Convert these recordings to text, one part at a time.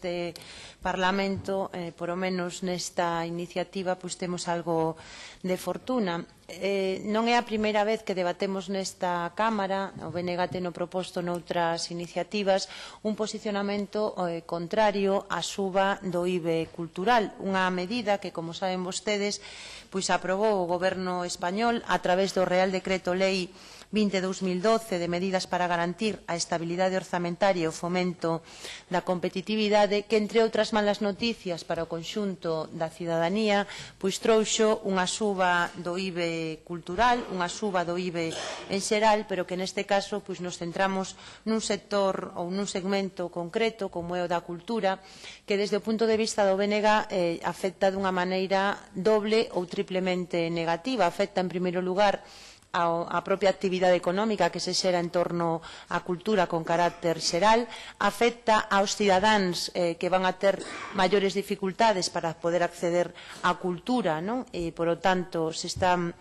neste Parlamento, por o menos nesta iniciativa, pois temos algo de fortuna. Non é a primeira vez que debatemos nesta Cámara, o BNG teno proposto noutras iniciativas, un posicionamento contrario á suba do IBE cultural, unha medida que, como saben vostedes, pois aprobou o Goberno español a través do Real Decreto Lei 20/2012 de medidas para garantir a estabilidade orzamentaria e o fomento da competitividade, que, entre outras malas noticias para o conxunto da cidadanía, pois trouxo unha suba do IBE cultural, unha suba do IBE en xeral, pero que neste caso pois nos centramos nun sector ou nun segmento concreto, como é o da cultura, que desde o punto de vista do BNG afecta dunha maneira doble ou triplemente negativa. Afecta, en primeiro lugar, a propia actividade económica que se xera en torno á cultura con carácter xeral, afecta aos cidadáns que van a ter maiores dificultades para poder acceder á cultura, non? E, por lo tanto, se están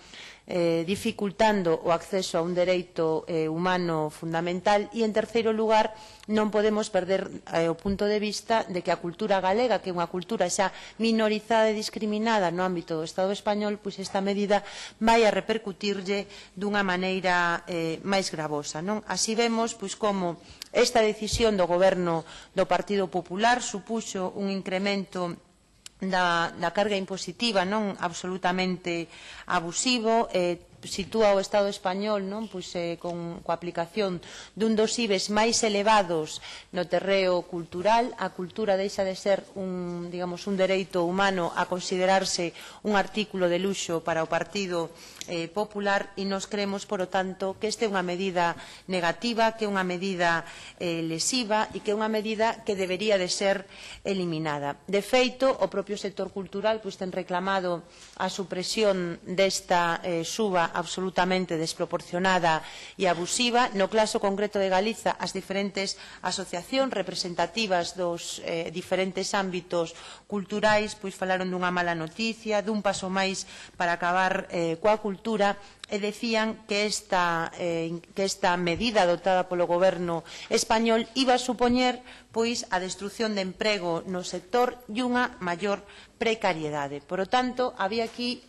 dificultando o acceso a un dereito humano fundamental. E, en terceiro lugar, non podemos perder o punto de vista de que a cultura galega, que é unha cultura xa minorizada e discriminada no ámbito do Estado español, pois esta medida vai a repercutirlle dunha maneira máis gravosa, non? Así vemos pois como esta decisión do Goberno do Partido Popular supuxo un incremento da carga impositiva non absolutamente abusivo, sitúa o Estado español non pois coa aplicación dun dos IBEs máis elevados no terreo cultural. A cultura deixa de ser un dereito humano a considerarse un artículo de luxo para o Partido Popular, e nos creemos, por lo tanto, que esta é unha medida negativa, que é unha medida lesiva e que é unha medida que debería de ser eliminada. De feito, o propio sector cultural pois ten reclamado a supresión desta suba absolutamente desproporcionada e abusiva. No caso concreto de Galiza, as diferentes asociacións representativas dos diferentes ámbitos culturais pois falaron dunha mala noticia, dun paso máis para acabar coa cultura, e decían que esta medida adoptada polo Goberno español iba a supoñer pois a destrucción de emprego no sector e unha maior precariedade. Por lo tanto, había aquí,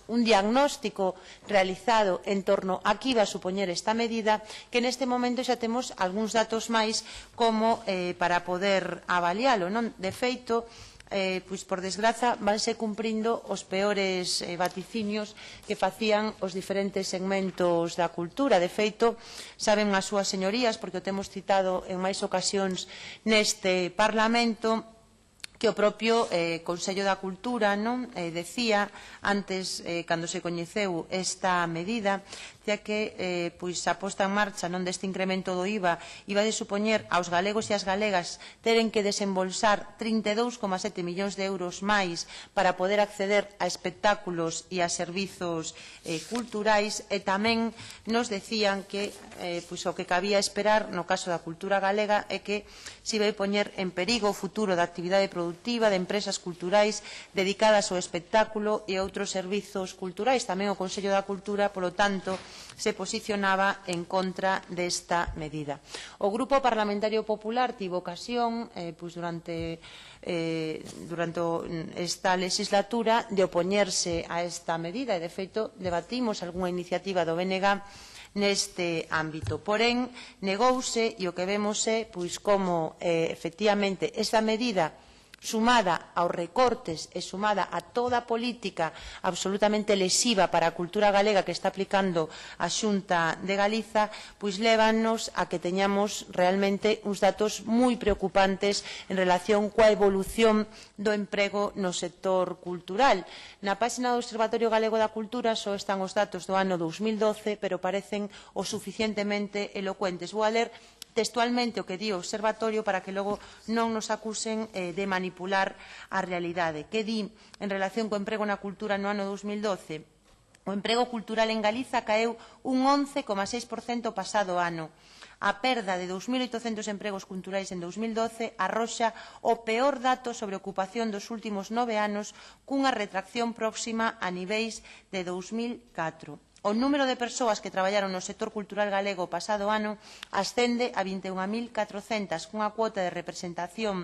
un diagnóstico realizado en torno a que iba a supoñer esta medida, que neste momento xa temos algúns datos máis como para poder avalialo, non? De feito, pois por desgraza vanse cumprindo os peores vaticinios que facían os diferentes segmentos da cultura. De feito, saben as súas señorías, porque o temos citado en máis ocasións neste Parlamento, que o propio Consello da Cultura decía antes, cando se coñeceu esta medida, que a posta en marcha deste incremento do IVA iba a supoñer aos galegos e as galegas teren que desembolsar 32,7 millóns de euros máis para poder acceder a espectáculos e a servizos culturais, e tamén nos decían que o que cabía esperar no caso da cultura galega é que se iba a poñer en perigo o futuro da actividade productiva de empresas culturais dedicadas ao espectáculo e a outros servizos culturais. Tamén o Consello da Cultura, polo tanto, se posicionaba en contra desta medida. O Grupo Parlamentario Popular tivo ocasión durante esta legislatura de opoñerse a esta medida, e de feito debatimos algunha iniciativa do BNG neste ámbito. Porén, negouse, e o que vemos é como efectivamente esta medida, sumada aos recortes e sumada a toda a política absolutamente lesiva para a cultura galega que está aplicando a Xunta de Galiza, pois lévanos a que teñamos realmente uns datos moi preocupantes en relación coa evolución do emprego no sector cultural. Na páxina do Observatorio Galego da Cultura só están os datos do ano 2012, pero parecen o suficientemente elocuentes. Vou a ler textualmente o que di o Observatorio para que logo non nos acusen de manipular a realidade. Que di en relación co emprego na cultura no ano 2012? O emprego cultural en Galiza caeu un 11,6% pasado ano. A perda de 2.800 empregos culturais en 2012 arroxa o peor dato sobre ocupación dos últimos 9 anos, cunha retracción próxima a niveis de 2004. O número de persoas que traballaron no sector cultural galego o pasado ano ascende a 21.400, cunha cuota de representación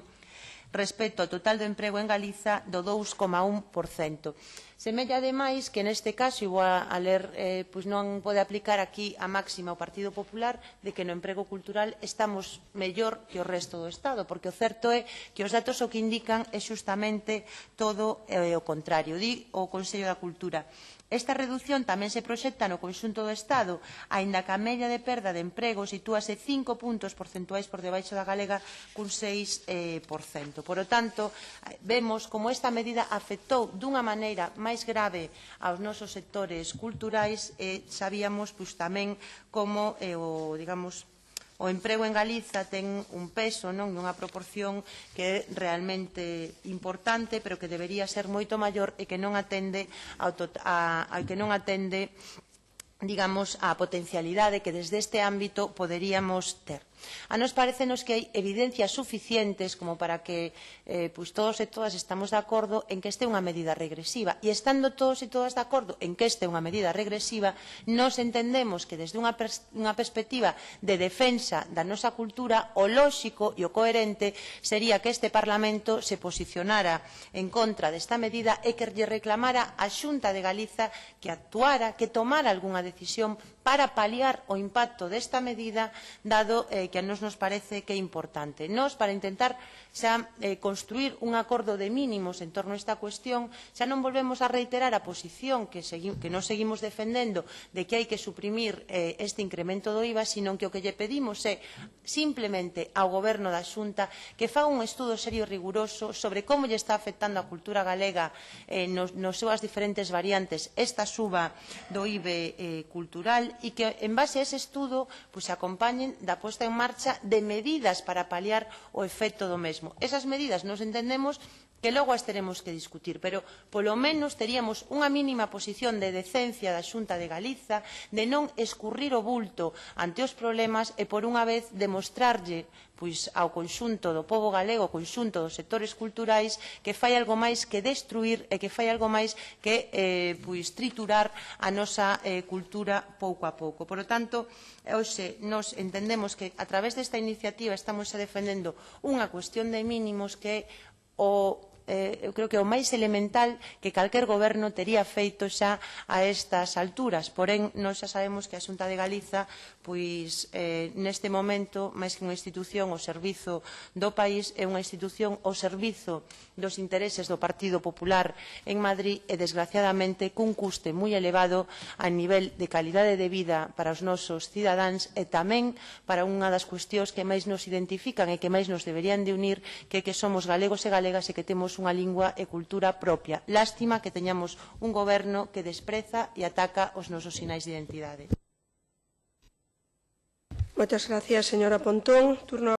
respecto ao total do emprego en Galiza do 2,1%. Semella, ademais, que neste caso, e vou a ler, pois non pode aplicar aquí a máxima o Partido Popular de que no emprego cultural estamos mellor que o resto do Estado, porque o certo é que os datos o que indican é xustamente todo o contrario. Di o Consello da Cultura: esta reducción tamén se proxecta no conxunto do Estado, aínda que a media de perda de emprego sitúase 5 puntos porcentuais por debaixo da galega cun 6%. Por lo tanto, vemos como esta medida afectou dunha maneira máis grave aos nosos sectores culturais e sabíamos tamén como o emprego en Galiza ten un peso, unha proporción que é realmente importante, pero que debería ser moito maior e que non atende digamos, a potencialidade que desde este ámbito poderíamos ter. A nos parecenos que hai evidencias suficientes como para que todos e todas estamos de acordo en que este é unha medida regresiva. E estando todos e todas de acordo en que este é unha medida regresiva, nos entendemos que desde unha perspectiva de defensa da nosa cultura, o lóxico e o coherente sería que este Parlamento se posicionara en contra desta medida e que lle reclamara á Xunta de Galiza que actuara, que tomara algunha decisión para paliar o impacto desta medida, dado que a nos parece que é importante. Nos, para intentar xa construir un acordo de mínimos en torno a esta cuestión, xa non volvemos a reiterar a posición que nos seguimos defendendo de que hai que suprimir este incremento do IVA, sino que o que lle pedimos é simplemente ao Goberno da Xunta que faga un estudo serio e riguroso sobre como lle está afectando a cultura galega nas súas diferentes variantes esta suba do IVA cultural, e que, en base a ese estudo, se acompañen da posta en marcha de medidas para paliar o efecto do mesmo. Esas medidas nos entendemos que logo as teremos que discutir, pero polo menos teríamos unha mínima posición de decencia da Xunta de Galiza, de non escurrir o bulto ante os problemas e, por unha vez, demostrarlle ao conxunto do pobo galego, ao conxunto dos sectores culturais, que fai algo máis que destruir e que fai algo máis que triturar a nosa cultura pouco a pouco. Por lo tanto, hoxe nos entendemos que a través desta iniciativa estamos defendendo unha cuestión de mínimos que é eu creo que o máis elemental que calquer goberno tería feito xa a estas alturas. Porén, nós xa sabemos que a Xunta de Galiza, neste momento, máis que unha institución ao servizo do país, é unha institución ao servizo dos intereses do Partido Popular en Madrid e, desgraciadamente, cun custe moi elevado a nivel de calidade de vida para os nosos cidadáns e tamén para unha das cuestións que máis nos identifican e que máis nos deberían de unir, que somos galegos e galegas e que temos unha lingua e cultura propia. Lástima que teñamos un goberno que despreza e ataca os nosos sinais de identidade. Moitas gracias, señora Pontón. Turno